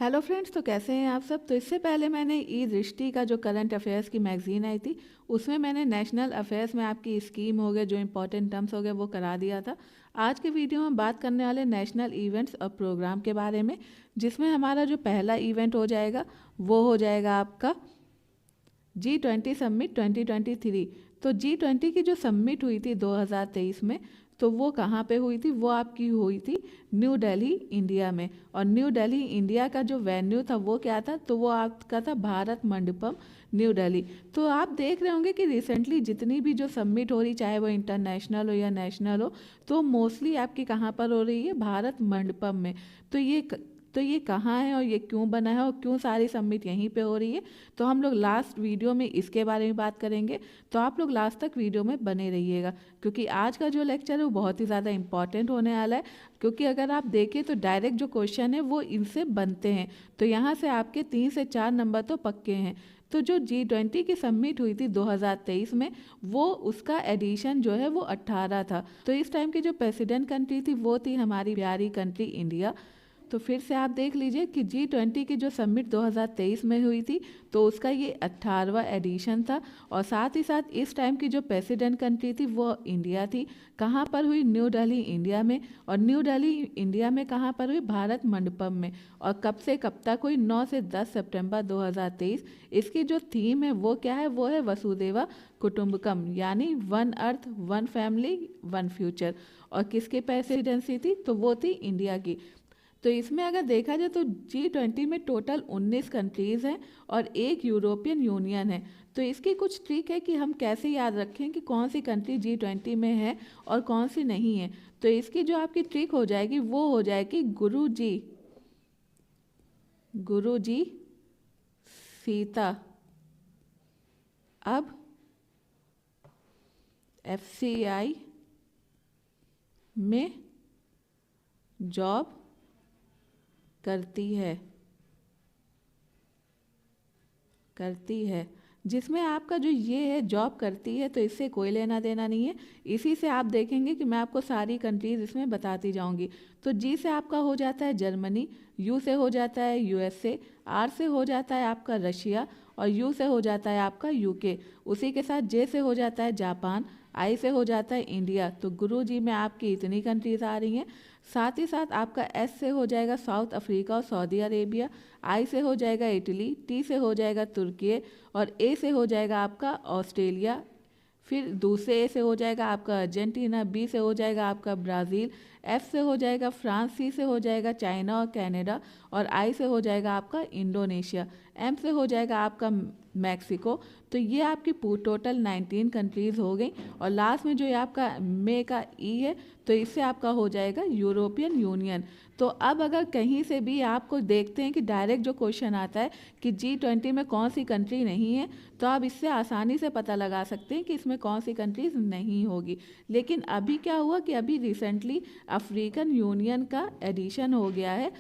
Hello friends, तो कैसे हैं आप सब। तो इससे पहले मैंने ई दृष्टि का जो करंट अफेयर्स की मैगजीन आई थी उसमें मैंने नेशनल अफेयर्स में आपकी स्कीम हो गए, जो इंपॉर्टेंट टर्म्स हो गए, वो करा दिया था। आज के वीडियो में बात करने वाले नेशनल इवेंट्स और प्रोग्राम के बारे में, जिसमें हमारा जो पहला इवेंट हो जाएगा वो हो जाएगा आपका G20 समिट 2023। तो G20 की जो समिट हुई थी 2023 में, तो वो कहाँ पे हुई थी? वो आपकी हुई थी न्यू दिल्ली इंडिया में। और न्यू दिल्ली इंडिया का जो वेन्यू था वो क्या था? तो वो आपका था भारत मंडपम न्यू दिल्ली। तो आप देख रहे होंगे कि रिसेंटली जितनी भी जो समिट हो रही, चाहे वो इंटरनेशनल हो या नेशनल हो, तो मोस्टली आपकी कहाँ पर हो रही है? भारत मंडपम में। तो ये कहाँ है और ये क्यों बना है और क्यों सारी समिट यहीं पे हो रही है, तो हम लोग लास्ट वीडियो में इसके बारे में बात करेंगे। तो आप लोग लास्ट तक वीडियो में बने रहिएगा, क्योंकि आज का जो लेक्चर है वो बहुत ही ज़्यादा इंपॉर्टेंट होने वाला है। क्योंकि अगर आप देखें तो डायरेक्ट जो क्वेश्चन है वो इनसे बनते हैं। तो यहाँ से आपके 3 से 4 नंबर तो पक्के हैं। तो जो G20 की समिट हुई थी 2023 में, वो उसका एडिशन जो है वो 18 था। तो इस टाइम की जो प्रेसिडेंट कंट्री थी वो थी हमारी प्यारी कंट्री इंडिया। तो फिर से आप देख लीजिए कि G20 की जो समिट 2023 में हुई थी, तो उसका ये 18वां एडिशन था। और साथ ही साथ इस टाइम की जो प्रेसिडेंट कंट्री थी वो इंडिया थी। कहाँ पर हुई? न्यू दिल्ली इंडिया में। और न्यू दिल्ली इंडिया में कहाँ पर हुई? भारत मंडपम में। और कब से कब तक हुई? 9 से 10 सितंबर 2023। इसकी जो थीम है वो क्या है? वो है वसुदेवा कुटुंबकम, यानी one earth one family one future. और किसकी प्रेसिडेंसी थी? तो वो थी इंडिया की। तो इसमें अगर देखा जाए तो G20 में टोटल 19 कंट्रीज़ हैं और एक यूरोपियन यूनियन है। तो इसकी कुछ ट्रिक है कि हम कैसे याद रखें कि कौन सी कंट्री G20 में है और कौन सी नहीं है। तो इसकी जो आपकी ट्रिक हो जाएगी वो हो जाएगी गुरु जी सीता अब FCI में जॉब करती है। जिसमें आपका जो ये है जॉब करती है, तो इससे कोई लेना देना नहीं है। इसी से आप देखेंगे कि मैं आपको सारी कंट्रीज इसमें बताती जाऊंगी। तो जी से आपका हो जाता है जर्मनी, यू से हो जाता है USA, आर से हो जाता है आपका रशिया और यू से हो जाता है आपका UK। उसी के साथ जे से हो जाता है जापान, आई से हो जाता है इंडिया। तो गुरु जी में आपकी इतनी कंट्रीज आ रही हैं। साथ ही साथ आपका एस से हो जाएगा साउथ अफ्रीका और सऊदी अरेबिया, आई से हो जाएगा इटली, टी से हो जाएगा तुर्की और ए से हो जाएगा आपका ऑस्ट्रेलिया। फिर दूसरे ए से हो जाएगा आपका अर्जेंटीना, बी से हो जाएगा आपका ब्राज़ील, एफ से हो जाएगा फ्रांस, सी से हो जाएगा चाइना और कनाडा और आई से हो जाएगा आपका इंडोनेशिया, एम से हो जाएगा आपका मैक्सिको। तो ये आपकी टोटल 19 कंट्रीज़ हो गई। और लास्ट में जो ये आपका मे का ई है, तो इससे आपका हो जाएगा यूरोपियन यूनियन। तो अब अगर कहीं से भी आपको देखते हैं कि डायरेक्ट जो क्वेश्चन आता है कि G20 में कौन सी कंट्री नहीं है, तो आप इससे आसानी से पता लगा सकते हैं कि इसमें कौन सी कंट्रीज नहीं होगी। लेकिन अभी क्या हुआ कि अभी रिसेंटली अफ्रीकन यूनियन का एडिशन हो गया है।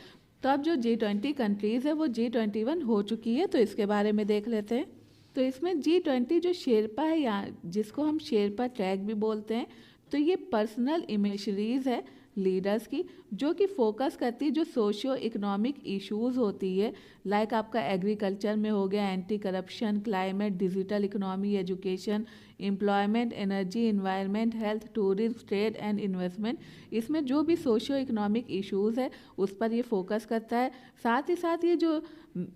तो अब जो G20 कंट्रीज़ है वो G21 हो चुकी है। तो इसके बारे में देख लेते हैं। तो इसमें G20 जो शेरपा है, या जिसको हम शेरपा ट्रैक भी बोलते हैं, तो ये पर्सनल इमेजरीज है लीडर्स की, जो कि फोकस करती है जो सोशियो इकोनॉमिक इश्यूज होती है। लाइक आपका एग्रीकल्चर में हो गया anti corruption, climate, digital economy, education, employment, energy, environment, health, tourism, trade and investment. इसमें जो भी सोशियो इकोनॉमिक इश्यूज है उस पर ये फोकस करता है। साथ ही साथ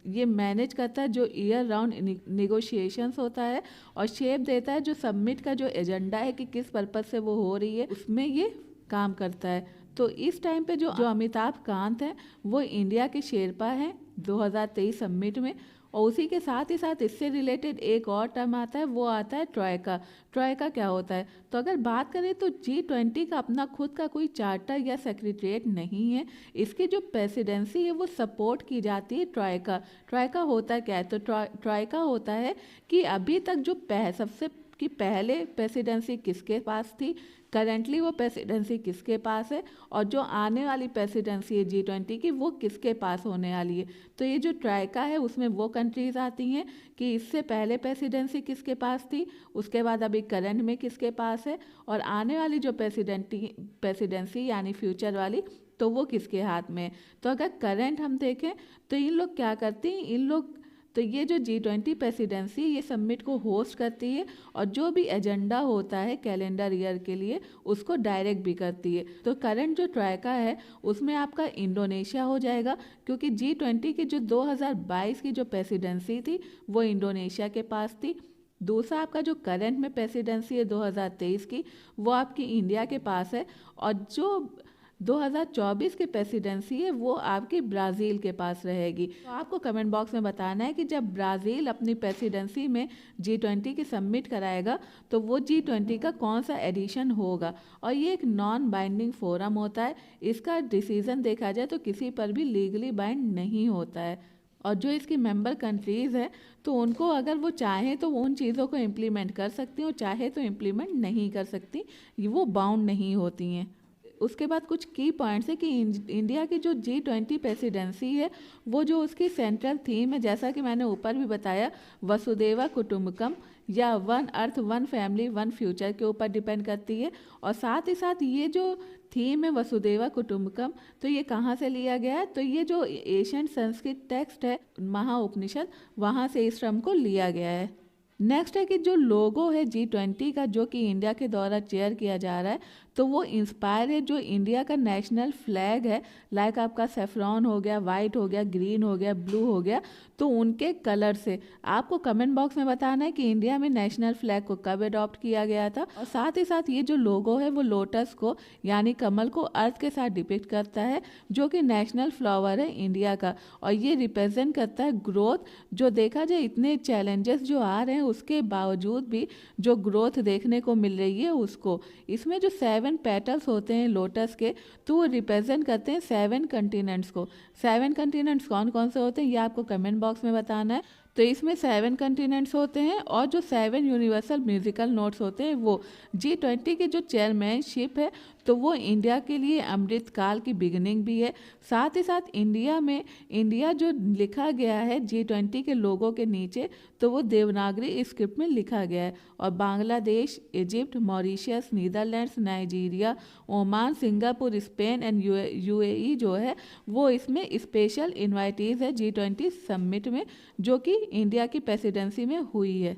ये मैनेज करता है जो ईयर राउंड निगोशिएशंस होता है, और शेप देता है जो सबमिट का जो एजेंडा है कि किस पर्पज से वो हो रही है, उसमें ये काम करता है। तो इस टाइम पे जो अमिताभ कांत हैं वो इंडिया के शेरपा हैं 2023 समिट में। और उसी के साथ ही साथ इससे रिलेटेड एक और टर्म आता है, वो आता है ट्रॉयका। ट्रॉयका क्या होता है? तो अगर बात करें तो G20 का अपना खुद का कोई चार्टर या सेक्रेटरीट नहीं है। इसकी जो प्रेसिडेंसी है वो सपोर्ट की जाती है ट्रॉयका। ट्रॉयका होता क्या है? तो ट्रॉयका होता है कि अभी तक जो सबसे कि पहले प्रेसिडेंसी किसके पास थी, करेंटली वो प्रेसिडेंसी किसके पास है, और जो आने वाली प्रेसिडेंसी है G20 की वो किसके पास होने वाली है। तो ये जो ट्राइका है उसमें वो कंट्रीज़ आती हैं कि इससे पहले प्रेसिडेंसी किसके पास थी, उसके बाद अभी करंट में किसके पास है, और आने वाली जो प्रेसिडेंसी यानी फ्यूचर वाली तो वो किसके हाथ में है। तो अगर करंट हम देखें तो इन लोग क्या करते हैं, इन लोग तो ये जो G20 प्रेसिडेंसी ये समिट को होस्ट करती है और जो भी एजेंडा होता है कैलेंडर ईयर के लिए उसको डायरेक्ट भी करती है। तो करंट जो ट्राइका है उसमें आपका इंडोनेशिया हो जाएगा, क्योंकि G20 की जो 2022 की जो प्रेसिडेंसी थी वो इंडोनेशिया के पास थी। दूसरा आपका जो करंट में प्रेसिडेंसी है 2023 की वो आपकी इंडिया के पास है, और जो 2024 की प्रेसिडेंसी है वो आपकी ब्राज़ील के पास रहेगी। तो आपको कमेंट बॉक्स में बताना है कि जब ब्राज़ील अपनी प्रेसिडेंसी में G20 की सबमिट कराएगा तो वो G20 का कौन सा एडिशन होगा। और ये एक नॉन बाइंडिंग फोरम होता है, इसका डिसीज़न देखा जाए तो किसी पर भी लीगली बाइंड नहीं होता है। और जो इसकी मेंबर कंट्रीज़ है तो उनको अगर वो चाहें तो वो उन चीज़ों को इम्प्लीमेंट कर सकती हैं और चाहे तो इम्प्लीमेंट नहीं कर सकती, वो बाउंड नहीं होती हैं। उसके बाद कुछ की पॉइंट्स है कि इंडिया की जो G20 प्रेसिडेंसी है वो जो उसकी सेंट्रल थीम है, जैसा कि मैंने ऊपर भी बताया, वसुदेवा कुटुम्बकम या one earth one family one future के ऊपर डिपेंड करती है। और साथ ही साथ ये जो थीम है वसुदेवा कुटुम्बकम, तो ये कहाँ से लिया गया है, तो ये जो एशियन संस्कृत टेक्स्ट है महाउपनिषद, वहाँ से इस टर्म को लिया गया है। नेक्स्ट है कि जो लोगो है G20 का जो कि इंडिया के द्वारा चेयर किया जा रहा है, तो वो इंस्पायर है जो इंडिया का नेशनल फ्लैग है, लाइक आपका सेफ्रॉन हो गया, वाइट हो गया, ग्रीन हो गया, ब्लू हो गया, तो उनके कलर से। आपको कमेंट बॉक्स में बताना है कि इंडिया में नेशनल फ्लैग को कब अडॉप्ट किया गया था। और साथ ही साथ ये जो लोगो है वो लोटस को यानी कमल को अर्थ के साथ डिपिक्ट करता है, जो कि नेशनल फ्लावर है इंडिया का, और ये रिप्रेजेंट करता है ग्रोथ। जो देखा जाए इतने चैलेंजेस जो आ रहे हैं उसके बावजूद भी जो ग्रोथ देखने को मिल रही है उसको। इसमें जो 7 पेटल्स होते हैं लोटस के, तो वो रिप्रेजेंट करते हैं 7 कंटिनेंट्स को। 7 कंटिनेंट्स कौन कौन से होते हैं ये आपको कमेंट बॉक्स में बताना है। तो इसमें 7 कंटिनेंट्स होते हैं और जो 7 यूनिवर्सल म्यूजिकल नोट्स होते हैं वो। G20 की जो चेयरमैनशिप है तो वो इंडिया के लिए अमृत काल की बिगिनिंग भी है। साथ ही साथ इंडिया जो लिखा गया है G20 के लोगों के नीचे, तो वो देवनागरी स्क्रिप्ट में लिखा गया है। और Bangladesh, Egypt, Mauritius, Netherlands, Nigeria, Oman, Singapore, Spain and UAE जो है वो इसमें स्पेशल इन्वाइटीज़ है G20 समिट में, जो कि इंडिया की प्रेसिडेंसी में हुई है।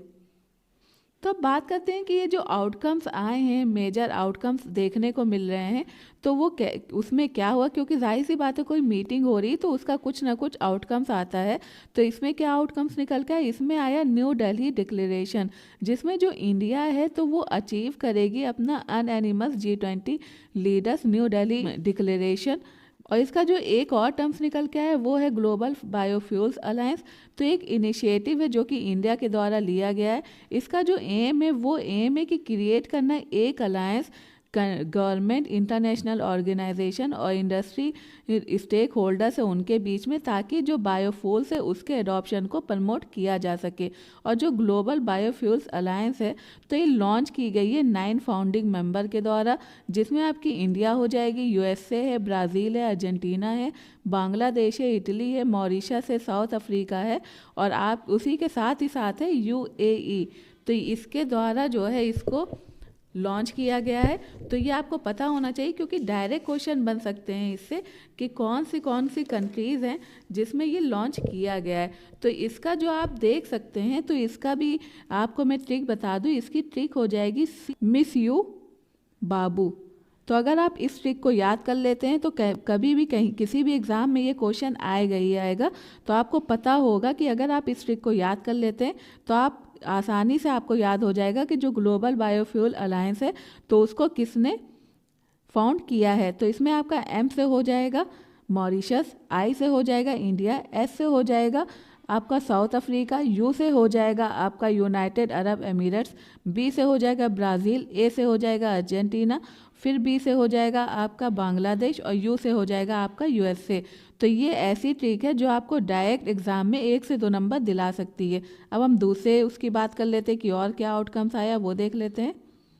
तो अब बात करते हैं कि ये जो आउटकम्स आए हैं, मेजर आउटकम्स देखने को मिल रहे हैं, तो वो उसमें क्या हुआ, क्योंकि जाहिर सी बात है कोई मीटिंग हो रही तो उसका कुछ ना कुछ आउटकम्स आता है। तो इसमें क्या आउटकम्स निकल के आया, इसमें आया न्यू दिल्ली डिक्लेरेशन, जिसमें जो इंडिया है तो वो अचीव करेगी अपना अनएनिमस G20 leaders new Delhi declaration. और इसका जो एक और टर्म्स निकल के आया वो है ग्लोबल बायोफ्यूल्स अलायंस। तो एक इनिशिएटिव है जो कि इंडिया के द्वारा लिया गया है। इसका जो एम है वो एम है कि क्रिएट करना एक अलायंस गवर्नमेंट, इंटरनेशनल ऑर्गेनाइजेशन और इंडस्ट्री स्टेक होल्डर्स है उनके बीच में, ताकि जो बायोफ्यूल्स है उसके एडॉप्शन को प्रमोट किया जा सके। और जो ग्लोबल बायोफ्यूल्स अलायंस है तो ये लॉन्च की गई है 9 फाउंडिंग मेंबर के द्वारा, जिसमें आपकी इंडिया हो जाएगी, यूएसए है, ब्राज़ील है, अर्जेंटीना है, बांग्लादेश है, इटली है, मॉरिशस है, साउथ अफ्रीका है, और आप उसी के साथ ही साथ है यूएई। तो इसके द्वारा जो है इसको लॉन्च किया गया है। तो ये आपको पता होना चाहिए, क्योंकि डायरेक्ट क्वेश्चन बन सकते हैं इससे कि कौन सी कंट्रीज़ हैं जिसमें ये लॉन्च किया गया है। तो इसका जो आप देख सकते हैं, तो इसका भी आपको मैं ट्रिक बता दूं, इसकी ट्रिक हो जाएगी मिस यू बाबू। तो अगर आप इस ट्रिक को याद कर लेते हैं तो कभी भी कहीं किसी भी एग्ज़ाम में ये क्वेश्चन आएगा ही आएगा। तो आपको पता होगा कि अगर आप इस ट्रिक को याद कर लेते हैं तो आप आसानी से आपको याद हो जाएगा कि जो ग्लोबल बायोफ्यूल अलायंस है तो उसको किसने फाउंड किया है। तो इसमें आपका एम से हो जाएगा मॉरिशस, आई से हो जाएगा इंडिया, एस से हो जाएगा आपका साउथ अफ्रीका, यू से हो जाएगा आपका यूनाइटेड अरब एमिरेट्स, बी से हो जाएगा ब्राज़ील, ए से हो जाएगा अर्जेंटीना, फिर बी से हो जाएगा आपका बांग्लादेश और यू से हो जाएगा आपका यूएसए। तो ये ऐसी ट्रिक है जो आपको डायरेक्ट एग्जाम में 1 से 2 नंबर दिला सकती है। अब हम दूसरे उसकी बात कर लेते हैं कि और क्या आउटकम्स आया वो देख लेते हैं।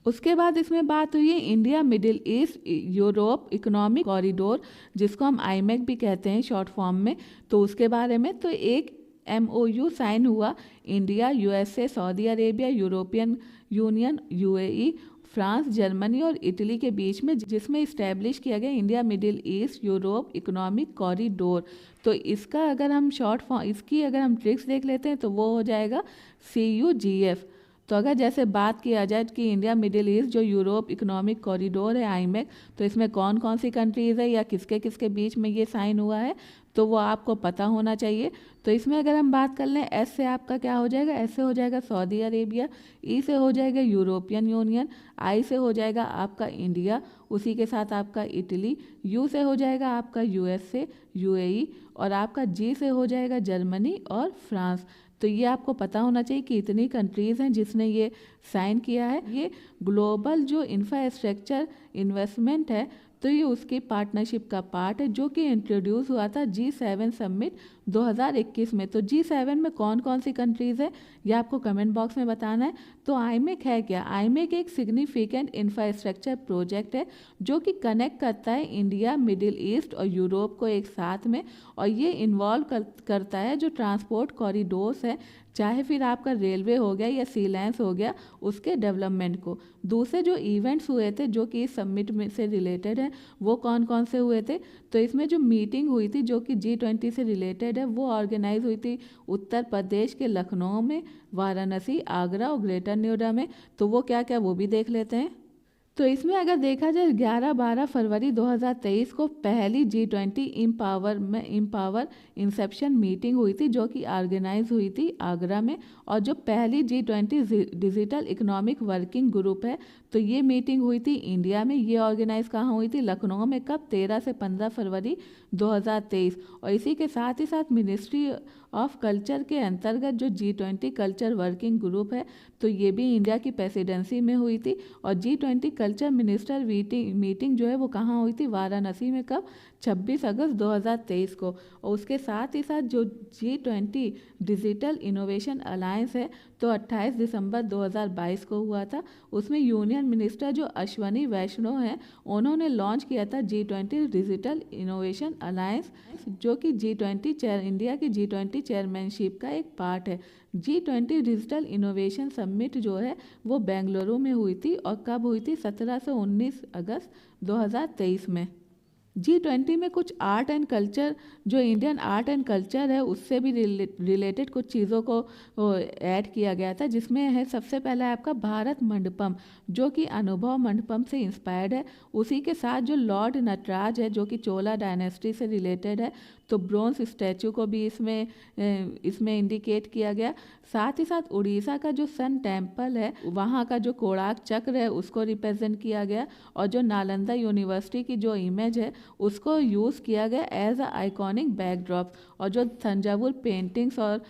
उसके बाद इसमें बात हुई है India middle east Europe economic corridor, जिसको हम आईमेक भी कहते हैं शॉर्ट फॉर्म में, तो उसके बारे में। तो एक MOU साइन हुआ India, USA, Saudi Arabia, European union, UAE France, Germany और इटली के बीच में, जिसमें इस्टेब्लिश किया गया India middle east Europe economic corridor. तो इसका अगर हम शॉर्ट फॉर्म, इसकी अगर हम ट्रिक्स देख लेते हैं तो वो हो जाएगा CUGF। तो अगर जैसे बात किया जाए कि इंडिया मिडिल ईस्ट जो यूरोप इकोनॉमिक कॉरिडोर है IMEC, तो इसमें कौन कौन सी कंट्रीज़ है या किसके किसके बीच में ये साइन हुआ है, तो वो आपको पता होना चाहिए। तो इसमें अगर हम बात कर लें, S से आपका क्या हो जाएगा, S से हो जाएगा सऊदी अरेबिया, E से हो जाएगा यूरोपियन यूनियन, I से हो जाएगा आपका इंडिया, उसी के साथ आपका इटली, U से हो जाएगा आपका USA UAE, और आपका G से हो जाएगा जर्मनी और फ्रांस। तो ये आपको पता होना चाहिए कि इतनी कंट्रीज़ हैं जिसने ये साइन किया है। ये ग्लोबल जो इंफ्रास्ट्रक्चर इन्वेस्टमेंट है, तो ये उसकी पार्टनरशिप का पार्ट है, जो कि इंट्रोड्यूस हुआ था G7 समिट 2021 में। तो G7 में कौन कौन सी कंट्रीज़ है ये आपको कमेंट बॉक्स में बताना है। तो IMEC है क्या? IMEC एक सिग्निफिकेंट इंफ्रास्ट्रक्चर प्रोजेक्ट है जो कि कनेक्ट करता है इंडिया, मिडिल ईस्ट और यूरोप को एक साथ में, और ये इन्वॉल्व करता है जो ट्रांसपोर्ट कॉरिडोर्स है, चाहे फिर आपका रेलवे हो गया या सी लाइन्स हो गया, उसके डेवलपमेंट को। दूसरे जो इवेंट्स हुए थे जो कि इस समिट में से रिलेटेड है, वो कौन कौन से हुए थे? तो इसमें जो मीटिंग हुई थी जो कि G20 से रिलेटेड है, वो ऑर्गेनाइज हुई थी उत्तर प्रदेश के लखनऊ में, वाराणसी, आगरा और ग्रेटर नोएडा में। तो वो क्या क्या, वो भी देख लेते हैं। तो इसमें अगर देखा जाए 11-12 फरवरी 2023 को पहली G20 इम्पावर इंसेप्शन मीटिंग हुई थी जो कि ऑर्गेनाइज हुई थी आगरा में। और जो पहली G20 digital economic working group है, तो ये मीटिंग हुई थी इंडिया में। ये ऑर्गेनाइज कहाँ हुई थी? लखनऊ में। कब? 13 से 15 फरवरी 2023। और इसी के साथ ही साथ मिनिस्ट्री ऑफ कल्चर के अंतर्गत जो G20 कल्चर वर्किंग ग्रुप है, तो ये भी इंडिया की प्रेसिडेंसी में हुई थी। और G20 कल्चर मिनिस्टर मीटिंग जो है वो कहाँ हुई थी? वाराणसी में। कब? 26 अगस्त 2023 को। और उसके साथ ही साथ जो G20 डिजिटल इनोवेशन अलायंस है, तो 28 दिसंबर 2022 को हुआ था। उसमें यूनियन मिनिस्टर जो अश्वनी वैष्णव हैं, उन्होंने लॉन्च किया था G20 डिजिटल इनोवेशन अलायंस, जो कि इंडिया की G20 चेयरमैनशिप का एक पार्ट है। G20 डिजिटल इनोवेशन समिट जो है वो बेंगलुरु में हुई थी। और कब हुई थी? 17 से 19 अगस्त 2023 में। G20 में कुछ आर्ट एंड कल्चर, जो इंडियन आर्ट एंड कल्चर है उससे भी रिलेटेड कुछ चीज़ों को ऐड किया गया था, जिसमें है सबसे पहला है आपका भारत मंडपम, जो कि अनुभव मंडपम से इंस्पायर्ड है। उसी के साथ जो लॉर्ड नटराज है, जो कि चोला डायनेस्टी से रिलेटेड है, तो ब्रोंज स्टैचू को भी इसमें इंडिकेट किया गया। साथ ही साथ उड़ीसा का जो सन टेम्पल है, वहाँ का जो कोणार्क चक्र है उसको रिप्रेजेंट किया गया। और जो नालंदा यूनिवर्सिटी की जो इमेज है उसको यूज़ किया गया एज अ आइकॉनिक बैकड्रॉप। और जो तंजावुर पेंटिंग्स और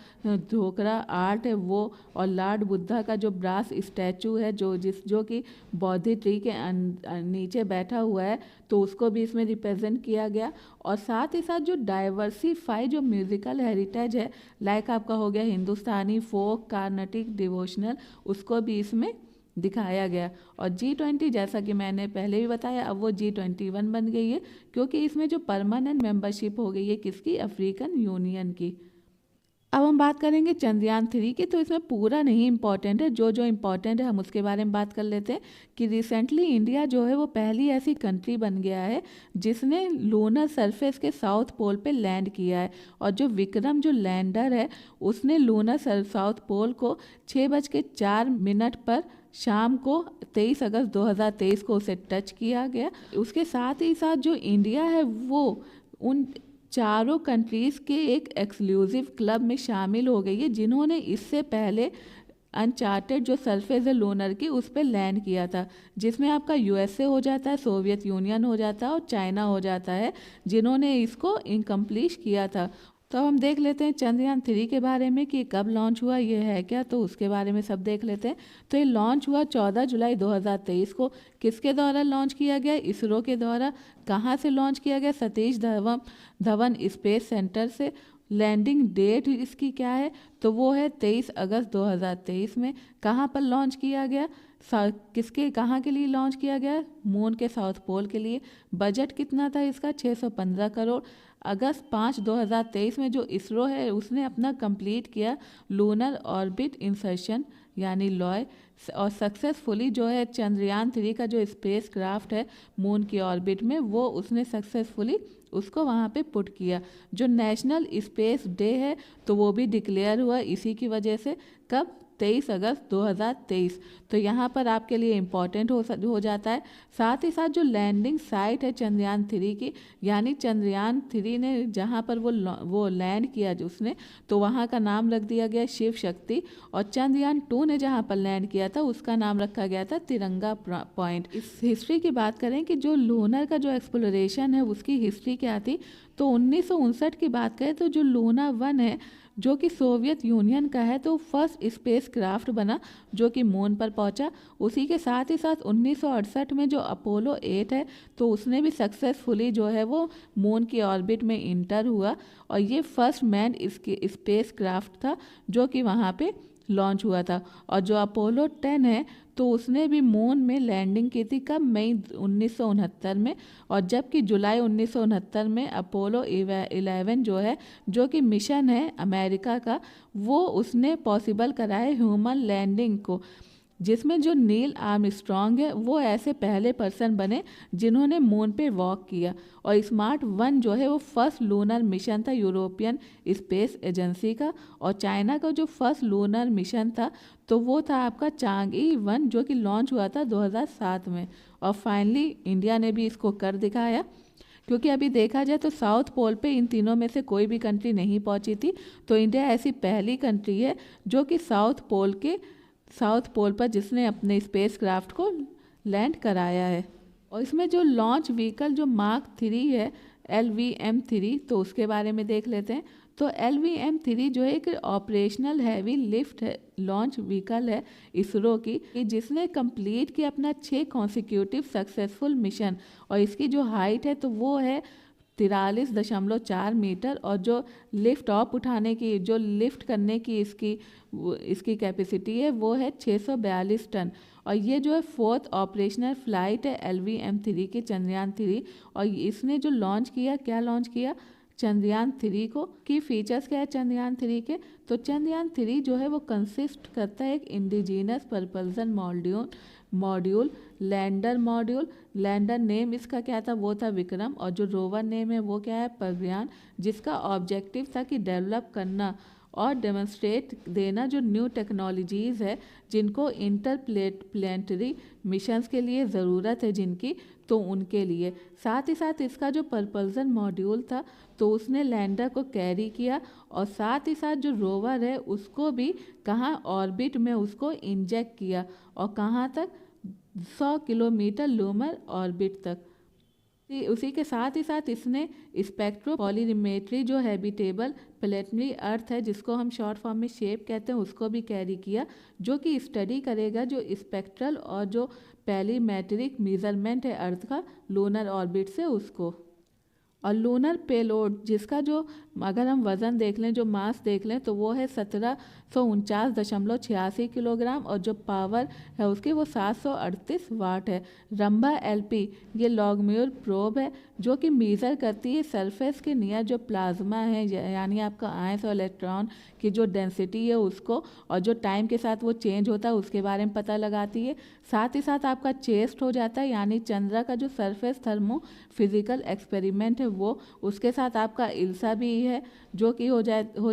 ढोकरा आर्ट है वो, और लॉर्ड बुद्धा का जो ब्रास स्टैचू है जो कि बौद्धि ट्री के नीचे बैठा हुआ है, तो उसको भी इसमें रिप्रेजेंट किया गया। और साथ ही साथ जो डाइवर्सिफाई जो म्यूज़िकल हेरिटेज है, लाइक आपका हो गया हिंदुस्तानी, फोक, कार्नेटिक, डिवोशनल, उसको भी इसमें दिखाया गया। और G20 जैसा कि मैंने पहले भी बताया, अब वो G21 बन गई है, क्योंकि इसमें जो परमानेंट मेंबरशिप हो गई है किसकी? अफ्रीकन यूनियन की। अब हम बात करेंगे चंद्रयान 3 की। तो इसमें पूरा नहीं इम्पॉर्टेंट है, जो इम्पॉर्टेंट है हम उसके बारे में बात कर लेते हैं। कि रिसेंटली इंडिया जो है वो पहली ऐसी कंट्री बन गया है जिसने लूनर सरफेस के साउथ पोल पे लैंड किया है। और जो लैंडर है उसने लूनर साउथ पोल को 6:04 पर शाम को 23 अगस्त 2023 को उसे टच किया गया। उसके साथ ही साथ जो इंडिया है वो उन चारों कंट्रीज़ के एक एक्सक्लूसिव क्लब में शामिल हो गई है जिन्होंने इससे पहले अनचार्टेड जो सरफेस है लूनर की उस पर लैंड किया था, जिसमें आपका USA हो जाता है, सोवियत यूनियन हो जाता है और चाइना हो जाता है, जिन्होंने इसको इनकम्प्लीट किया था। तो अब हम देख लेते हैं चंद्रयान 3 के बारे में कि कब लॉन्च हुआ, ये है क्या, तो उसके बारे में सब देख लेते हैं। तो ये लॉन्च हुआ 14 जुलाई 2023 को। किसके द्वारा लॉन्च किया गया? इसरो के द्वारा। कहाँ से लॉन्च किया गया? सतीश धवन स्पेस सेंटर से। लैंडिंग डेट इसकी क्या है? तो वो है 23 अगस्त 2023 में। कहाँ पर लॉन्च किया गया? कहाँ के लिए लॉन्च किया गया? मून के साउथ पोल के लिए। बजट कितना था इसका? 615 करोड़। अगस्त 5 2023 में जो इसरो है उसने अपना कंप्लीट किया लूनर ऑर्बिट इंसर्शन यानी लॉय, और सक्सेसफुली जो है चंद्रयान 3 का जो स्पेस क्राफ्ट है मून की ऑर्बिट में, वो उसने सक्सेसफुली उसको वहाँ पे पुट किया। जो नेशनल स्पेस डे है तो वो भी डिक्लेयर हुआ इसी की वजह से, कब 23 अगस्त 2023। तो यहाँ पर आपके लिए इम्पॉर्टेंट हो जाता है। साथ ही साथ जो लैंडिंग साइट है चंद्रयान 3 की, यानी चंद्रयान 3 ने जहाँ पर वो लैंड किया उसने, तो वहाँ का नाम रख दिया गया शिव शक्ति, और चंद्रयान 2 ने जहाँ पर लैंड किया था उसका नाम रखा गया था तिरंगा पॉइंट। इस हिस्ट्री की बात करें कि जो लूनर का जो एक्सप्लोरेशन है उसकी हिस्ट्री क्या थी, तो 1959 की बात करें तो जो लूना 1 है जो कि सोवियत यूनियन का है, तो फर्स्ट स्पेस क्राफ्ट बना जो कि मून पर पहुंचा। उसी के साथ ही साथ 1968 में जो अपोलो 8 है तो उसने भी सक्सेसफुली जो है वो मून की ऑर्बिट में इंटर हुआ, और ये फर्स्ट मैन इसके स्पेस क्राफ्ट था जो कि वहाँ पे लॉन्च हुआ था। और जो अपोलो 10 है तो उसने भी मून में लैंडिंग की थी, कब, मई 1969 में। और जबकि जुलाई 1969 में अपोलो 11 जो है, जो कि मिशन है अमेरिका का, वो उसने पॉसिबल कराए ह्यूमन लैंडिंग को, जिसमें जो नील आर्मस्ट्रॉन्ग है वो ऐसे पहले पर्सन बने जिन्होंने मून पे वॉक किया। और स्मार्ट 1 जो है वो फर्स्ट लूनर मिशन था यूरोपियन स्पेस एजेंसी का, और चाइना का जो फर्स्ट लूनर मिशन था तो वो था आपका चांगई 1 जो कि लॉन्च हुआ था 2007 में। और फाइनली इंडिया ने भी इसको कर दिखाया, क्योंकि अभी देखा जाए तो साउथ पोल पे इन तीनों में से कोई भी कंट्री नहीं पहुंची थी, तो इंडिया ऐसी पहली कंट्री है जो कि साउथ पोल पर जिसने अपने स्पेस क्राफ्ट को लैंड कराया है। और इसमें जो लॉन्च व्हीकल जो मार्क 3 है LVM-3, तो उसके बारे में देख लेते हैं। तो LVM-3 जो है एक operational heavy lift launch vehicle है इसरो की, जिसने कंप्लीट किया अपना 6 कॉन्सिक्यूटिव सक्सेसफुल मिशन। और इसकी जो हाइट है तो वो है 43.4 मीटर, और जो लिफ्ट ऑफ उठाने की, जो लिफ्ट करने की इसकी कैपेसिटी है वो है 642 टन। और ये जो है 4th ऑपरेशनल फ्लाइट है LVM-3 की चंद्रयान 3। और इसने जो लॉन्च किया, क्या लॉन्च किया, चंद्रयान 3 को। की फीचर्स क्या है चंद्रयान 3 के, तो चंद्रयान 3 जो है वो कंसिस्ट करता है एक indigenous propulsion module, lander module. Lander name इसका क्या था, वो था विक्रम, और जो रोवर नेम है वो क्या है, प्रज्ञान, जिसका ऑब्जेक्टिव था कि डेवलप करना और डेमोन्स्ट्रेट देना जो न्यू टेक्नोलॉजीज़ है जिनको इंटरप्लेनेटरी मिशंस के लिए ज़रूरत है जिनकी, तो उनके लिए। साथ ही साथ इसका जो प्रपल्सन मॉड्यूल था तो उसने लैंडर को कैरी किया, और साथ ही साथ जो रोवर है उसको भी कहाँ, ऑर्बिट में उसको इंजेक्ट किया, और कहाँ तक, 100 किलोमीटर लूमर ऑर्बिट तक। उसी के साथ ही साथ इसने स्पेक्ट्रो पॉलीरिमेट्री जो हैबिटेबल प्लेनेटरी अर्थ है, जिसको हम शॉर्ट फॉर्म में शेप कहते हैं, उसको भी कैरी किया, जो कि स्टडी करेगा जो स्पेक्ट्रल और जो पैलीमेट्रिक मेजरमेंट है अर्थ का लूनर ऑर्बिट से उसको। और लूनर पेलोड जिसका जो अगर हम वज़न देख लें, जो मास देख लें, तो वो है 1749.86 किलोग्राम, और जो पावर है उसकी वो 738 वाट है। रंभा LP ये लॉगम्यूर प्रोब है जो कि मेज़र करती है सरफेस के नियर जो प्लाज्मा है, यानी आपका आयंस और इलेक्ट्रॉन की जो डेंसिटी है उसको, और जो टाइम के साथ वो चेंज होता है उसके बारे में पता लगाती है। साथ ही साथ आपका चेस्ट हो जाता है, यानी चंद्रा का जो सरफेस थर्मो फिजिकल एक्सपेरिमेंट है वो, उसके साथ आपका इल्सा भी है जो कि हो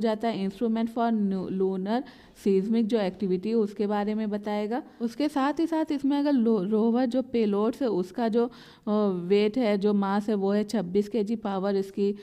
जाता है इंस्ट्रूमेंट फॉर लूनर सीज्मिक जो एक्टिविटी है उसके बारे में बताएगा। उसके साथ ही साथ इसमें अगर रोवर जो पेलोड्स है उसका जो वेट है, जो मास है वो है 26 kg, पावर इसकी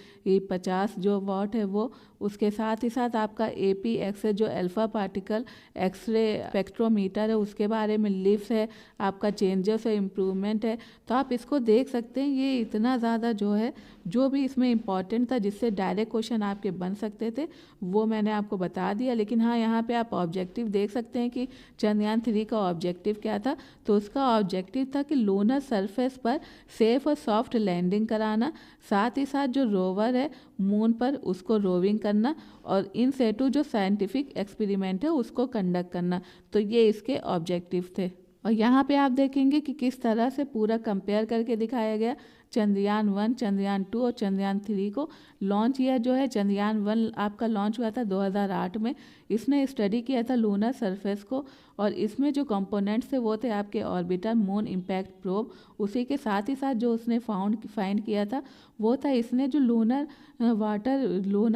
50 जो वॉट है वो। उसके साथ ही साथ आपका APX है जो अल्फा पार्टिकल एक्सरे स्पेक्ट्रोमीटर है, उसके बारे में लिफ्ट है, आपका चेंजेस है, इम्प्रूवमेंट है। तो आप इसको देख सकते हैं, ये इतना ज़्यादा जो है, जो भी इसमें इम्पॉर्टेंट था जिससे डायरेक्ट क्वेश्चन आपके बन सकते थे वो मैंने आपको बता दिया। लेकिन हाँ, यहाँ पे आप ऑब्जेक्टिव देख सकते हैं कि चंद्रयान 3 का ऑब्जेक्टिव क्या था। तो उसका ऑब्जेक्टिव था कि लूनर सरफेस पर सेफ और सॉफ्ट लैंडिंग कराना, साथ ही साथ जो रोवर है मून पर उसको रोविंग करना, और इन सेटू जो साइंटिफिक एक्सपेरिमेंट है उसको कंडक्ट करना। तो ये इसके ऑब्जेक्टिव थे। और यहाँ पे आप देखेंगे कि किस तरह से पूरा कंपेयर करके दिखाया गया चंद्रयान 1, चंद्रयान 2 और चंद्रयान 3 को लॉन्च किया। जो है चंद्रयान 1 आपका लॉन्च हुआ था 2008 में। इसने स्टडी किया था लूनर सरफेस को, और इसमें जो कंपोनेंट्स थे वो थे आपके ऑर्बिटर, मून इम्पैक्ट प्रोब। उसी के साथ ही साथ जो उसने फाइंड किया था वो था, इसने जो लूनर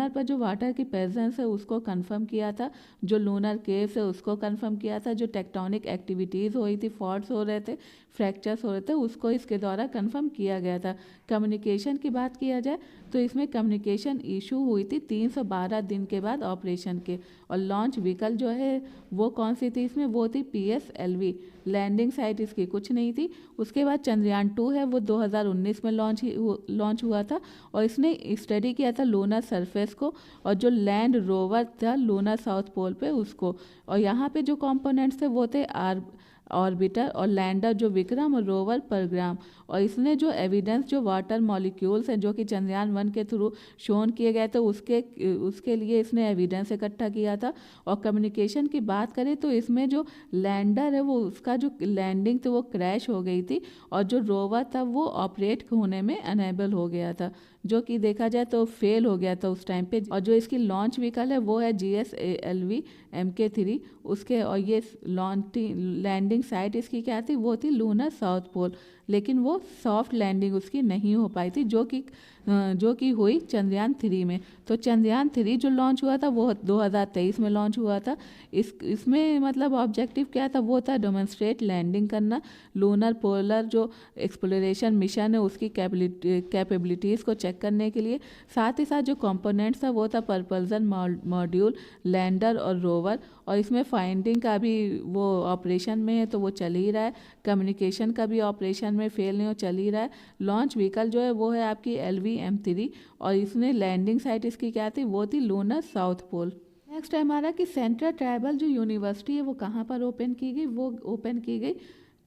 पर जो वाटर की प्रेजेंस है उसको कंफर्म किया था, जो लूनर केव्स है उसको कंफर्म किया था, जो टेक्टोनिक एक्टिविटीज़ हुई थी, फॉल्ट्स हो रहे थे, फ्रैक्चर्स हो रहे थे, उसको इसके द्वारा कंफर्म किया गया था। कम्युनिकेशन की बात किया जाए तो इसमें कम्युनिकेशन इशू हुई थी 312 दिन के बाद ऑपरेशन के। और लॉन्च व्हीकल जो है वो कौन सी थी इसमें, वो थी PSLV। लैंडिंग साइट इसकी कुछ नहीं थी। उसके बाद चंद्रयान 2 है वो 2019 में लॉन्च हुआ था, और इसने स्टडी किया था लूनर सरफेस को, और जो लैंड रोवर था लूनर साउथ पोल पे उसको। और यहाँ पे जो कंपोनेंट्स थे वो थे ऑर्बिटर और लैंडर, जो विक्रम और रोवर प्रोग्राम। और इसने जो एविडेंस, जो वाटर मॉलिक्यूल्स हैं जो कि चंद्रयान 1 के थ्रू शोन किए गए थे, उसके लिए इसने एविडेंस इकट्ठा किया था। और कम्युनिकेशन की बात करें तो इसमें जो लैंडर है वो उसका जो लैंडिंग थी वो क्रैश हो गई थी, और जो रोवर था वो ऑपरेट होने में अनेबल हो गया था, जो कि देखा जाए तो फेल हो गया था उस टाइम पे। और जो इसकी लॉन्च व्हीकल है वो है GSLV Mk3 उसके। और ये लैंडिंग साइट इसकी क्या थी, वो थी लूनर साउथ पोल, लेकिन वो सॉफ्ट लैंडिंग उसकी नहीं हो पाई थी, जो कि हुई चंद्रयान 3 में। तो चंद्रयान 3 जो लॉन्च हुआ था वो 2023 में लॉन्च हुआ था। इसमें मतलब ऑब्जेक्टिव क्या था, वो था डेमोन्स्ट्रेट लैंडिंग करना, लूनर पोलर जो एक्सप्लोरेशन मिशन है उसकी कैपेबिलिटीज़ को चेक करने के लिए। साथ ही साथ जो कंपोनेंट्स था वो था परपल्जन मॉड्यूल, लैंडर और रोवर। और इसमें फाइंडिंग का भी वो ऑपरेशन में है तो वो चल ही रहा है, कम्युनिकेशन का भी ऑपरेशन में फेल नहीं हो, चल ही रहा है। लॉन्च व्हीकल जो है वो है आपकी LV-M3, और इसने लैंडिंग साइट इसकी क्या थी, वो थी लूनर साउथ पोल। नेक्स्ट है हमारा कि सेंट्रल ट्राइबल जो यूनिवर्सिटी है वो कहाँ पर ओपन की गई, वो ओपन की गई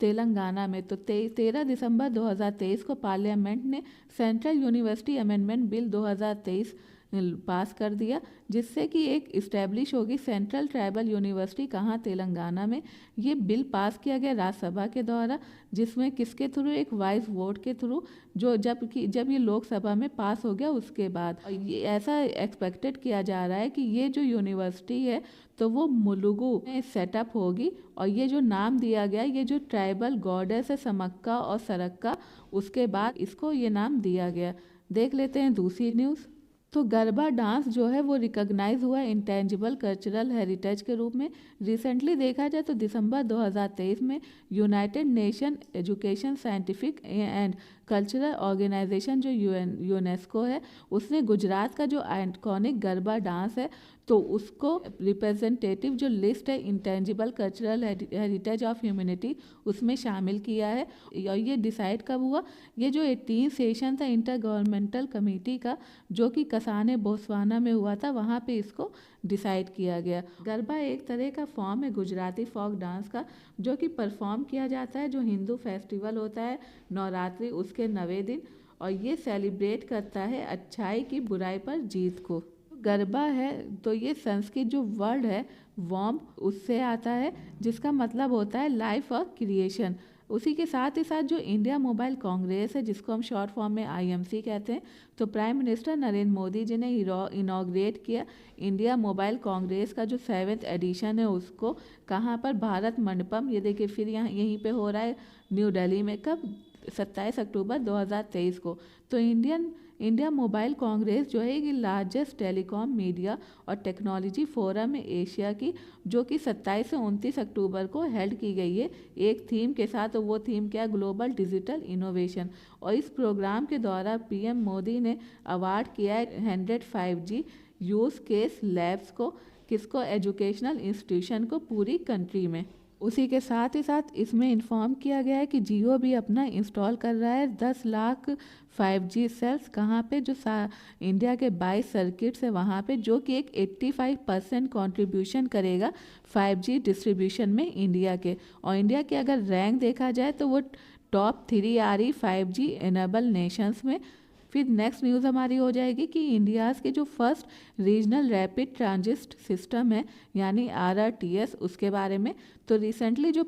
तेलंगाना में। तो 13 दिसंबर 2023 को पार्लियामेंट ने सेंट्रल यूनिवर्सिटी अमेंडमेंट बिल 2023 पास कर दिया, जिससे कि एक इस्टेब्लिश होगी सेंट्रल ट्राइबल यूनिवर्सिटी कहाँ, तेलंगाना में। ये बिल पास किया गया राज्यसभा के द्वारा, जिसमें किसके थ्रू, एक वॉइस वोट के थ्रू, जब ये लोकसभा में पास हो गया उसके बाद। और ये ऐसा एक्सपेक्टेड किया जा रहा है कि ये जो यूनिवर्सिटी है तो वो मुलुगु में सेटअप होगी। और ये जो नाम दिया गया, ये जो ट्राइबल गॉडेस है समक्का और सरक्का, उसके बाद इसको ये नाम दिया गया। देख लेते हैं दूसरी न्यूज़। तो गरबा डांस जो है वो रिकॉग्नाइज हुआ इंटेंजिबल कल्चरल हेरिटेज के रूप में। रिसेंटली देखा जाए तो दिसंबर 2023 में United Nation education scientific and cultural organisation जो यूनेस्को है, उसने गुजरात का जो आइकॉनिक गरबा डांस है तो उसको रिप्रेजेंटेटिव जो लिस्ट है intangible cultural heritage of humanity उसमें शामिल किया है। और ये डिसाइड कब हुआ, ये जो 18 सेशन था इंटर गवर्नमेंटल कमेटी का, जो कि कसाने बोस्वाना में हुआ था, वहाँ पे इसको डिसाइड किया गया। गरबा एक तरह का फॉर्म है गुजराती फोक डांस का, जो कि परफॉर्म किया जाता है जो हिंदू फेस्टिवल होता है नवरात्रि उसके 9वें दिन, और ये सेलिब्रेट करता है अच्छाई की बुराई पर जीत को। गरबा है तो ये संस्कृत जो वर्ड है वॉम उससे आता है, जिसका मतलब होता है लाइफ और क्रिएशन। उसी के साथ ही साथ जो इंडिया मोबाइल कांग्रेस है, जिसको हम शॉर्ट फॉर्म में IMC कहते हैं, तो प्राइम मिनिस्टर नरेंद्र मोदी जी ने इनॉग्रेट किया इंडिया मोबाइल कांग्रेस का जो 7th एडिशन है उसको। कहाँ पर, भारत मंडपम, ये देखिए फिर यहाँ यहीं पे हो रहा है न्यू दिल्ली में। कब, 27 अक्टूबर 2023 को। तो इंडिया मोबाइल कांग्रेस जो है ये लार्जेस्ट टेलीकॉम मीडिया और टेक्नोलॉजी फोरम है एशिया की, जो कि 27 से 29 अक्टूबर को हेल्ड की गई है एक थीम के साथ। और वो थीम क्या है, ग्लोबल डिजिटल इनोवेशन। और इस प्रोग्राम के द्वारा PM मोदी ने अवार्ड किया है 100 5G यूज़ केस लैब्स को, किसको, एजुकेशनल इंस्टीट्यूशन को पूरी कंट्री में। उसी के साथ ही साथ इसमें इन्फॉर्म किया गया है कि जियो भी अपना इंस्टॉल कर रहा है 10 लाख 5G सेल्स। कहाँ पे, जो इंडिया के 22 सर्किट्स है वहाँ पे, जो कि एक 85% कंट्रीब्यूशन करेगा 5G डिस्ट्रीब्यूशन में इंडिया के। और इंडिया के अगर रैंक देखा जाए तो वो टॉप 3 आ रही 5G एनेबल नेशंस में। फिर नेक्स्ट न्यूज़ हमारी हो जाएगी कि इंडियाज़ के जो first regional rapid transit system है यानी RRTS, उसके बारे में। तो रिसेंटली जो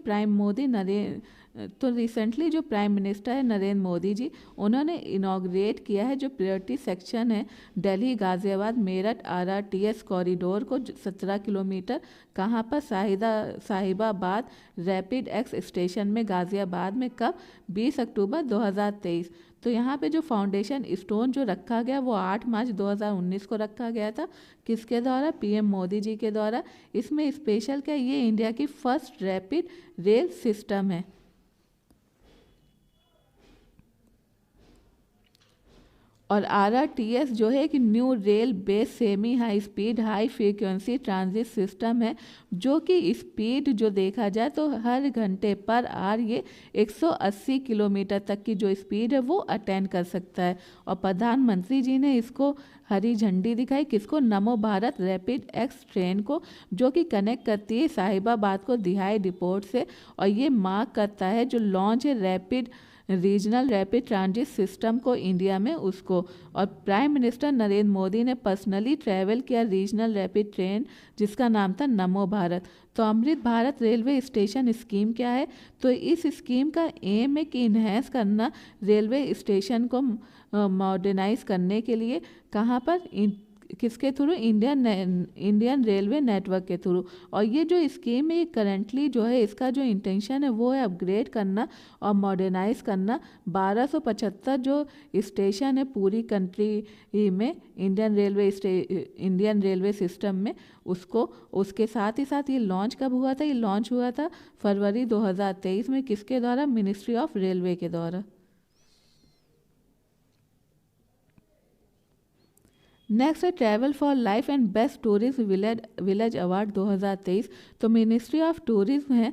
तो रिसेंटली जो प्राइम मिनिस्टर है नरेंद्र मोदी जी, उन्होंने इनॉग्रेट किया है जो प्रायोरिटी सेक्शन है दिल्ली गाज़ियाबाद मेरठ RRTS कॉरिडोर को 17 किलोमीटर, कहाँ पर साहिबाबाद रैपिड एक्स स्टेशन में गाज़ियाबाद में, कब 20 अक्टूबर 2023। तो यहाँ पे जो फाउंडेशन स्टोन जो रखा गया वो 8 मार्च 2019 को रखा गया था। किसके द्वारा? PM मोदी जी के द्वारा। इसमें स्पेशल क्या, ये इंडिया की फर्स्ट रैपिड रेल सिस्टम है। और RRTS जो है कि new rail base semi high speed high frequency transit system है, जो कि स्पीड जो देखा जाए तो हर घंटे पर आवर ये 180 किलोमीटर तक की जो स्पीड है वो अटेंड कर सकता है। और प्रधानमंत्री जी ने इसको हरी झंडी दिखाई, किसको? नमो भारत रैपिड एक्स ट्रेन को, जो कि कनेक्ट करती है साहिबाबाद को दिहाई डिपोट से। और ये मार्क करता है जो लॉन्च है rapid regional rapid transit system को इंडिया में उसको। और प्राइम मिनिस्टर नरेंद्र मोदी ने पर्सनली ट्रैवल किया रीजनल रैपिड ट्रेन जिसका नाम था नमो भारत। तो Amrit Bharat railway station scheme क्या है? तो इस स्कीम का एम है कि इन्हेंस करना रेलवे स्टेशन को मॉडर्नाइज करने के लिए, कहाँ पर? किसके थ्रू? इंडियन रेलवे नेटवर्क के थ्रू। और ये जो स्कीम है करंटली जो है इसका जो इंटेंशन है वो है अपग्रेड करना और मॉडर्नाइज करना 1275 जो स्टेशन है पूरी कंट्री में इंडियन रेलवे सिस्टम में उसको। उसके साथ ही साथ ये लॉन्च कब हुआ था? ये लॉन्च हुआ था फरवरी 2023 में। किसके द्वारा? मिनिस्ट्री ऑफ रेलवे के द्वारा। नेक्स्ट है travel for life and best tourist village award 2023। तो मिनिस्ट्री ऑफ टूरिज्म है,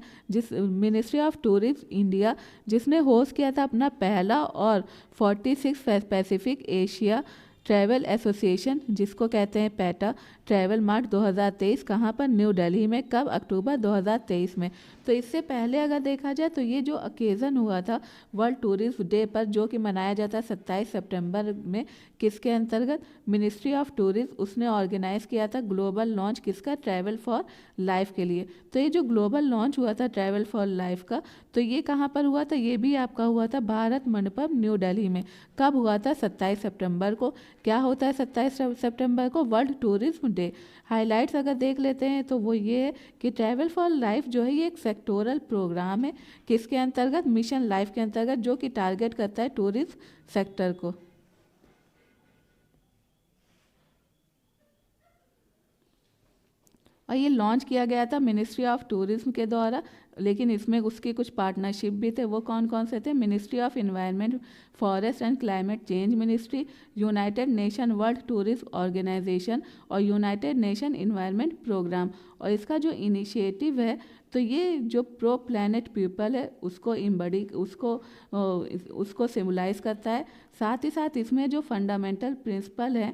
मिनिस्ट्री ऑफ टूरिज्म इंडिया जिसने होस्ट किया था अपना पहला और 46 पैसिफिक एशिया ट्रैवल एसोसिएशन जिसको कहते हैं पैटा ट्रैवल मार्ट 2023। कहाँ पर? न्यू दिल्ली में। कब? अक्टूबर 2023 में। तो इससे पहले अगर देखा जाए तो ये जो ओकेज़न हुआ था वर्ल्ड टूरिज्म डे पर, जो कि मनाया जाता है 27 सितंबर में, किसके अंतर्गत? मिनिस्ट्री ऑफ टूरिज्म उसने ऑर्गेनाइज किया था ग्लोबल लॉन्च किसका? ट्रैवल फॉर लाइफ के लिए। तो ये जो ग्लोबल लॉन्च हुआ था ट्रैवल फॉर लाइफ का, तो ये कहाँ पर हुआ था? ये भी आपका हुआ था भारत मंडपम न्यू दिल्ली में। कब हुआ था? 27 सितंबर को। क्या होता है 27 सितंबर को? World tourism day. हाइलाइट्स अगर देख लेते हैं तो वो ये है कि ट्रैवल फॉर लाइफ जो है ये एक सेक्टोरल प्रोग्राम है, किसके अंतर्गत? मिशन लाइफ के अंतर्गत, जो कि टारगेट करता है टूरिज्म सेक्टर को। और ये लॉन्च किया गया था मिनिस्ट्री ऑफ टूरिज्म के द्वारा, लेकिन इसमें उसके कुछ पार्टनरशिप भी थे। वो कौन कौन से थे? Ministry of environment forest and climate change ministry, United Nation world tourism organisation और यूनाइटेड नेशन इन्वायरमेंट प्रोग्राम। और इसका जो इनिशिएटिव है तो ये जो प्रो प्लैनेट पीपल है उसको उसको सिम्बलाइज करता है। साथ ही साथ इसमें जो फंडामेंटल प्रिंसिपल है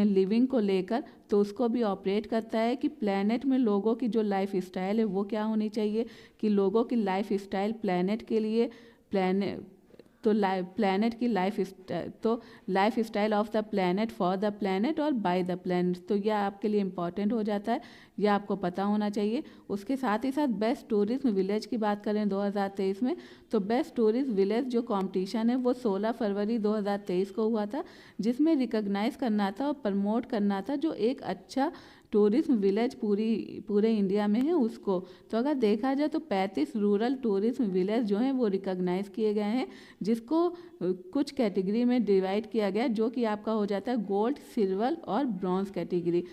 लिविंग को लेकर, तो उसको भी ऑपरेट करता है कि प्लैनेट में लोगों की जो लाइफ स्टाइल है वो क्या होनी चाहिए, कि लोगों की लाइफ स्टाइल प्लैनेट के लिए प्लैनेट की life style of the planet for the planet और बाय द प्लैनेट। तो यह आपके लिए इम्पॉर्टेंट हो जाता है, यह आपको पता होना चाहिए। उसके साथ ही साथ बेस्ट टूरिज्म विलेज की बात करें 2023 में, तो बेस्ट टूरिज्म विलेज जो कंपटीशन है वो 16 फरवरी 2023 को हुआ था, जिसमें रिकॉग्नाइज करना था और प्रमोट करना था जो एक अच्छा टूरिज्म विलेज पूरे इंडिया में है उसको। तो अगर देखा जाए तो 35 रूरल टूरिज्म विलेज जो हैं वो रिकॉग्नाइज किए गए हैं, जिसको कुछ कैटेगरी में डिवाइड किया गया, जो कि आपका हो जाता है गोल्ड, सिल्वर और ब्रॉन्ज कैटेगरी।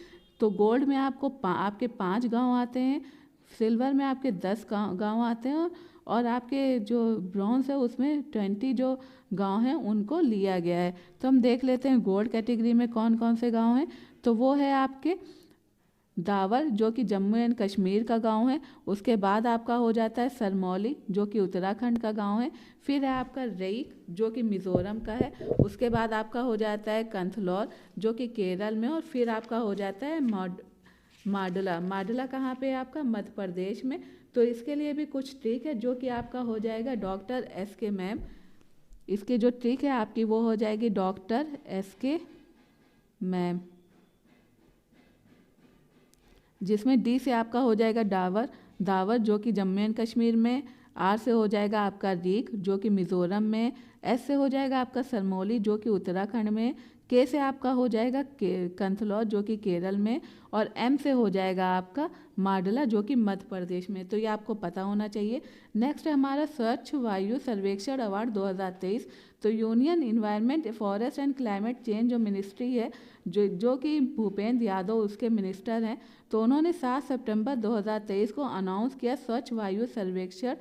तो गोल्ड में आपके 5 गांव आते हैं, सिल्वर में आपके 10 गांव आते हैं, और आपके जो ब्रॉन्ज है उसमें 20 जो गांव हैं उनको लिया गया है। तो हम देख लेते हैं गोल्ड कैटेगरी में कौन कौन से गांव हैं। तो वो है आपके दावर जो कि जम्मू एंड कश्मीर का गांव है। उसके बाद आपका हो जाता है सरमौली जो कि उत्तराखंड का गांव है। फिर है आपका रईक जो कि मिज़ोरम का है। उसके बाद आपका हो जाता है कंथलौर जो कि केरल में, और फिर आपका हो जाता है माडला कहाँ पे है आपका? मध्य प्रदेश में। तो इसके लिए भी कुछ ट्रिक है जो कि आपका हो जाएगा डॉक्टर SK मैम। इसके जो ट्रिक है आपकी वो हो जाएगी डॉक्टर SK मैम, जिसमें D से आपका हो जाएगा दावर जो कि जम्मू एंड कश्मीर में आर से हो जाएगा आपका रीक जो कि मिज़ोरम में, एस से हो जाएगा आपका सरमौली जो कि उत्तराखंड में, के से आपका हो जाएगा कंथलौर जो कि केरल में, और एम से हो जाएगा आपका माडला जो कि मध्य प्रदेश में। तो ये आपको पता होना चाहिए। नेक्स्ट है हमारा स्वच्छ वायु सर्वेक्षण अवार्ड 2023। तो union environment forest and climate change जो मिनिस्ट्री है, जो कि भूपेंद्र यादव उसके मिनिस्टर हैं, तो उन्होंने 7 सितंबर 2023 को अनाउंस किया स्वच्छ वायु सर्वेक्षण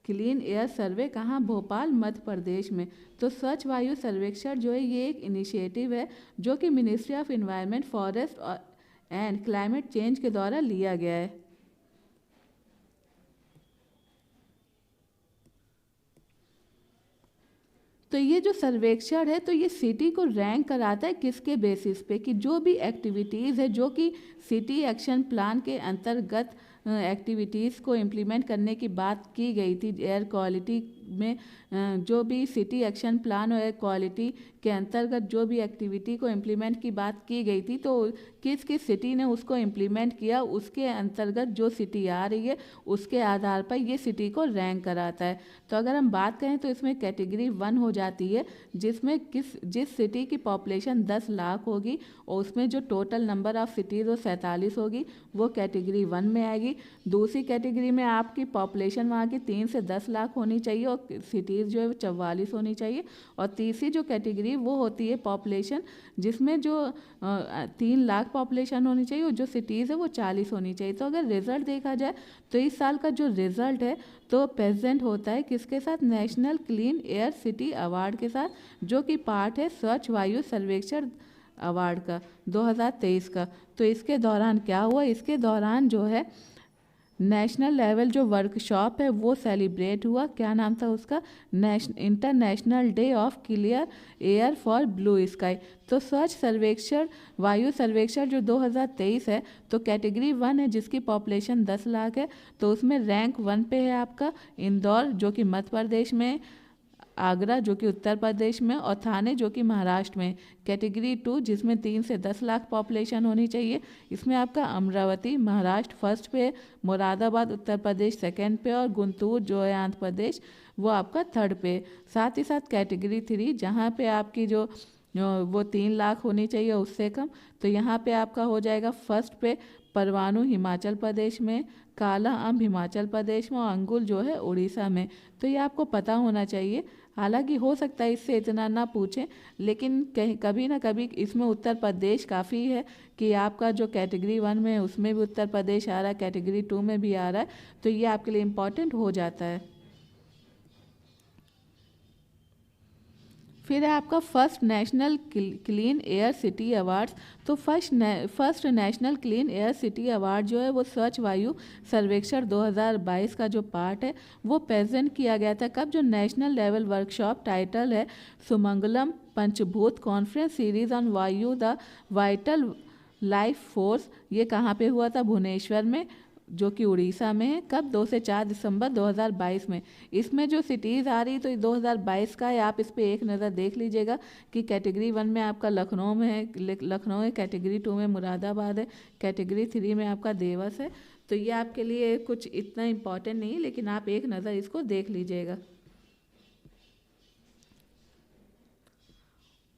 क्लीन एयर सर्वे, कहाँ, भोपाल मध्य प्रदेश में। तो स्वच्छ वायु सर्वेक्षण जो है ये एक इनिशिएटिव है जो कि ministry of environment forest and climate change के द्वारा लिया गया है। तो ये जो सर्वेक्षण है तो ये सिटी को रैंक कराता है किसके बेसिस पे, कि जो भी एक्टिविटीज़ है जो कि सिटी एक्शन प्लान के अंतर्गत एक्टिविटीज़ को इम्प्लीमेंट करने की बात की गई थी एयर क्वालिटी में, जो भी सिटी एक्शन प्लान और एयर क्वालिटी के अंतर्गत जो भी एक्टिविटी को इम्प्लीमेंट की बात की गई थी, तो किस किस सिटी ने उसको इम्प्लीमेंट किया, उसके अंतर्गत जो सिटी आ रही है उसके आधार पर ये सिटी को रैंक कराता है। तो अगर हम बात करें तो इसमें कैटेगरी 1 हो जाती है जिसमें जिस सिटी की पॉपुलेशन 10 लाख होगी और उसमें जो टोटल नंबर ऑफ सिटीज़ वो 47 होगी, वो कैटेगरी 1 में आएगी। दूसरी कैटेगरी में आपकी पॉपुलेशन वहाँ की 3 से 10 लाख होनी चाहिए और सिटीज़ जो है वो 44 होनी चाहिए। और तीसरी जो कैटेगरी वो होती है पॉपुलेशन जिसमें जो 3 लाख पॉपुलेशन होनी चाहिए और जो सिटीज़ है वो 40 होनी चाहिए। तो अगर रिज़ल्ट देखा जाए तो इस साल का जो रिज़ल्ट है तो प्रेजेंट होता है किसके साथ, national clean air city award के साथ, जो कि पार्ट है स्वच्छ वायु सर्वेक्षण अवार्ड का 2023 का। तो इसके दौरान क्या हुआ, इसके दौरान जो है नेशनल लेवल जो वर्कशॉप है वो सेलिब्रेट हुआ। क्या नाम था उसका, international day of clear air for blue sky. तो स्वच्छ सर्वेक्षण वायु सर्वेक्षण जो 2023 है तो कैटेगरी 1 है जिसकी पॉपुलेशन 10 लाख है, तो उसमें रैंक 1 पे है आपका इंदौर जो कि मध्य प्रदेश में, आगरा जो कि उत्तर प्रदेश में, और थाने जो कि महाराष्ट्र में। कैटेगरी 2 जिसमें 3 से 10 लाख पॉपुलेशन होनी चाहिए, इसमें आपका अमरावती महाराष्ट्र फर्स्ट पे, मुरादाबाद उत्तर प्रदेश सेकंड पे, और गुंटूर जो है आंध्र प्रदेश वो आपका थर्ड पे। साथ ही साथ कैटेगरी 3 जहाँ पे आपकी जो वो 3 लाख होनी चाहिए उससे कम, तो यहाँ पे आपका हो जाएगा फर्स्ट पे परवाणु हिमाचल प्रदेश में, काला अम्ब हिमाचल प्रदेश में, और अंगुल जो है उड़ीसा में। तो ये आपको पता होना चाहिए। हालांकि हो सकता है इससे इतना ना पूछें, लेकिन कहीं कभी ना कभी इसमें उत्तर प्रदेश काफ़ी है कि आपका जो कैटेगरी 1 में है उसमें भी उत्तर प्रदेश आ रहा है, कैटेगरी 2 में भी आ रहा है, तो ये आपके लिए इम्पॉर्टेंट हो जाता है। फिर है आपका first national clean air city awards. तो first national clean air city award जो है वो स्वच्छ वायु सर्वेक्षण 2022 का जो पार्ट है वो प्रेजेंट किया गया था। कब, जो नेशनल लेवल वर्कशॉप टाइटल है सुमंगलम पंचभूत कॉन्फ्रेंस सीरीज ऑन वायु द वाइटल लाइफ फोर्स, ये कहाँ पे हुआ था, भुवनेश्वर में जो कि उड़ीसा में है। कब, 2 से 4 दिसंबर 2022 में। इसमें जो सिटीज़ आ रही तो 2022 का है, आप इस पर एक नज़र देख लीजिएगा कि कैटेगरी 1 में आपका लखनऊ में है, लखनऊ है, कैटेगरी 2 में मुरादाबाद है, कैटेगरी 3 में आपका देवस है। तो ये आपके लिए कुछ इतना इम्पॉर्टेंट नहीं है, लेकिन आप एक नज़र इसको देख लीजिएगा।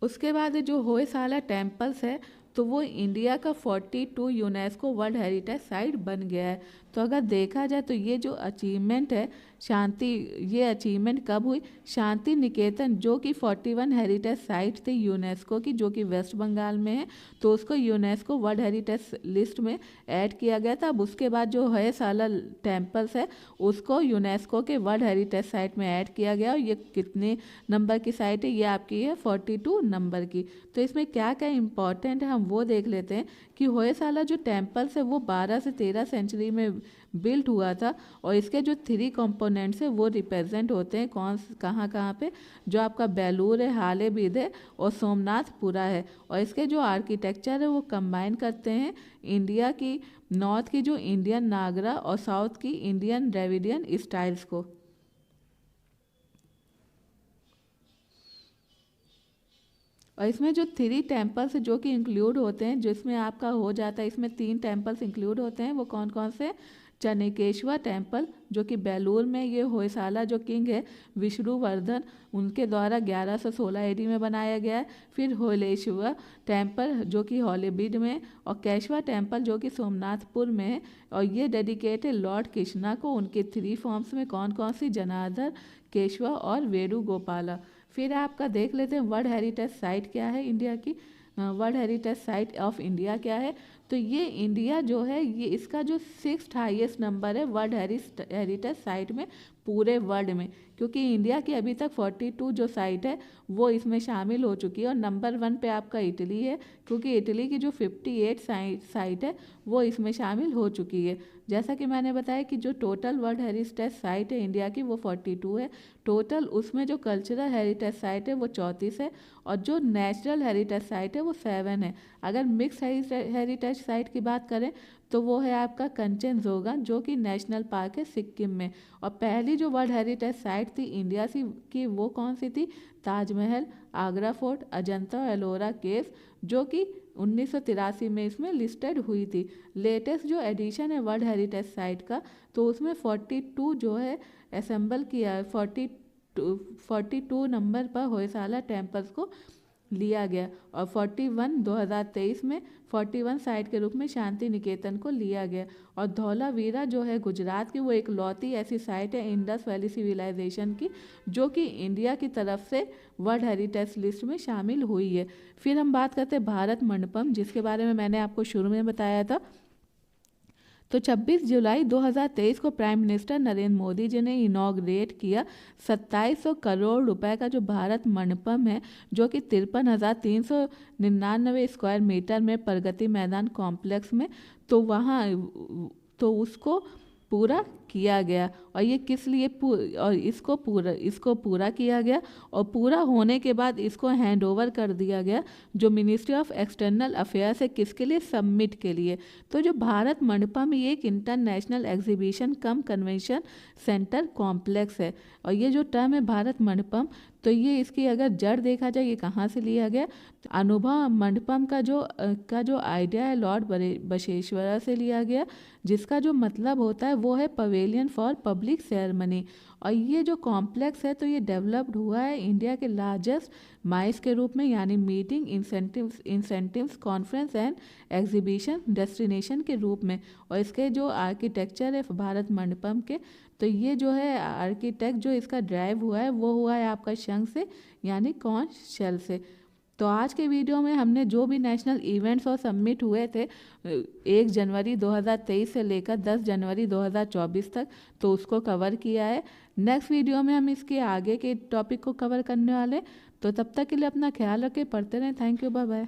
उसके बाद जो होयसाला टेम्पल्स है तो वो इंडिया का 42 यूनेस्को वर्ल्ड हेरिटेज साइट बन गया है। तो अगर देखा जाए तो ये जो अचीवमेंट है शांति, ये अचीवमेंट कब हुई, शांति निकेतन जो कि 41 हेरिटेज साइट थी यूनेस्को की, जो कि वेस्ट बंगाल में है, तो उसको यूनेस्को वर्ल्ड हेरिटेज लिस्ट में ऐड किया गया था। अब उसके बाद जो होयसाला टेम्पल्स है उसको यूनेस्को के वर्ल्ड हेरिटेज साइट में ऐड किया गया, और ये कितने नंबर की साइट है, ये आपकी है 42 नंबर की। तो इसमें क्या क्या इंपॉर्टेंट है हम वो देख लेते हैं कि होयसाला जो टेम्पल्स है वो 12 से 13 सेंचुरी में बिल्ट हुआ था, और इसके जो 3 कंपोनेंट्स है वो रिप्रेजेंट होते हैं कहाँ कहाँ पे, जो आपका बेलूर है, हालेबीद है, और सोमनाथपुरा है। और इसके जो आर्किटेक्चर है वो कंबाइन करते हैं इंडिया की, नॉर्थ की जो इंडियन नागरा और साउथ की इंडियन द्रविडियन स्टाइल्स को। और इसमें जो 3 टेम्पल्स जो कि इंक्लूड होते हैं, जिसमें आपका हो जाता है, इसमें 3 टेम्पल्स इंक्लूड होते हैं। वो कौन कौन से? चनेकेश्वर टेम्पल जो कि बेलूर में, ये होयसाला जो किंग है विष्णुवर्धन उनके द्वारा 1116 AD में बनाया गया है। फिर होलेश्वर टेम्पल जो कि हॉलीबीड में, और केशवा टेम्पल जो कि सोमनाथपुर में है। और ये डेडिकेटेड लॉर्ड कृष्णा को उनके 3 फॉर्म्स में, कौन कौन सी? जनार्दन, केशवा और वेणुगोपाला। फिर आपका देख लेते हैं वर्ल्ड हेरिटेज साइट क्या है इंडिया की। World heritage site of India क्या है? तो ये इंडिया जो है, ये इसका जो 6th हाईएस्ट नंबर है वर्ल्ड हेरिटेज साइट में पूरे वर्ल्ड में, क्योंकि इंडिया की अभी तक 42 जो साइट है वो इसमें शामिल हो चुकी है। और नंबर 1 पे आपका इटली है, क्योंकि इटली की जो 58 साइट है वो इसमें शामिल हो चुकी है। जैसा कि मैंने बताया कि जो टोटल वर्ल्ड हेरिटेज साइट है इंडिया की वो 42 है टोटल। उसमें जो कल्चरल हेरिटेज साइट है वो 34 है, और जो नेचुरल हेरिटेज साइट है वो 7 है। अगर मिक्स हेरिटेज साइट की बात करें तो वो है आपका कंचनजोंगा जो कि नेशनल पार्क है सिक्किम में। और पहली जो वर्ल्ड हेरिटेज साइट थी इंडिया की वो कौन सी थी? ताजमहल, आगरा फोर्ट, अजंता और एलोरा केव्स, जो कि 1983 में इसमें लिस्टेड हुई थी। लेटेस्ट जो एडिशन है वर्ल्ड हेरिटेज साइट का, तो उसमें 42 जो है असेंबल किया है। 42 नंबर पर होयसाला टेम्पल्स को लिया गया, और 41 2023 में 41 साइट के रूप में शांति निकेतन को लिया गया। और धौलावीरा जो है गुजरात की, वो एक लौती ऐसी साइट है इंडस वैली सिविलाइजेशन की, जो कि इंडिया की तरफ से वर्ल्ड हेरिटेज लिस्ट में शामिल हुई है। फिर हम बात करते हैं भारत मंडपम, जिसके बारे में मैंने आपको शुरू में बताया था। तो 26 जुलाई 2023 को प्राइम मिनिस्टर नरेंद्र मोदी जी ने इनॉग्रेट किया 2700 करोड़ रुपए का जो भारत मंडपम है, जो कि 53,399 स्क्वायर मीटर में प्रगति मैदान कॉम्प्लेक्स में, तो वहाँ तो उसको पूरा किया गया। और ये किस लिए और इसको पूरा किया गया, और पूरा होने के बाद इसको हैंडओवर कर दिया गया जो मिनिस्ट्री ऑफ एक्सटर्नल अफेयर्स है, किसके लिए? सबमिट के लिए। तो जो भारत मंडपम ये एक इंटरनेशनल एग्जीबिशन कम कन्वेंशन सेंटर कॉम्प्लेक्स है। और ये जो टर्म है भारत मंडपम, तो ये इसकी अगर जड़ देखा जाए ये कहाँ से लिया गया? तो अनुभव मंडपम का जो आइडिया है लॉर्ड बसवेश्वरा से लिया गया, जिसका जो मतलब होता है वो है पवेलियन फॉर पब्लिक सेरेमनी। और ये जो कॉम्प्लेक्स है तो ये डेवलप्ड हुआ है इंडिया के लार्जेस्ट माइस के रूप में, यानी meeting incentives conference and exhibition destination के रूप में। और इसके जो आर्किटेक्चर है भारत मंडपम के, तो ये जो है आर्किटेक्ट जो इसका ड्राइव हुआ है वो हुआ है आपका शंख से, यानी कॉन्च शेल से। तो आज के वीडियो में हमने जो भी नेशनल इवेंट्स और सबमिट हुए थे 1 जनवरी 2023 से लेकर 10 जनवरी 2024 तक, तो उसको कवर किया है। नेक्स्ट वीडियो में हम इसके आगे के टॉपिक को कवर करने वाले। तो तब तक के लिए अपना ख्याल रखें, पढ़ते रहें। Thank you, bye bye.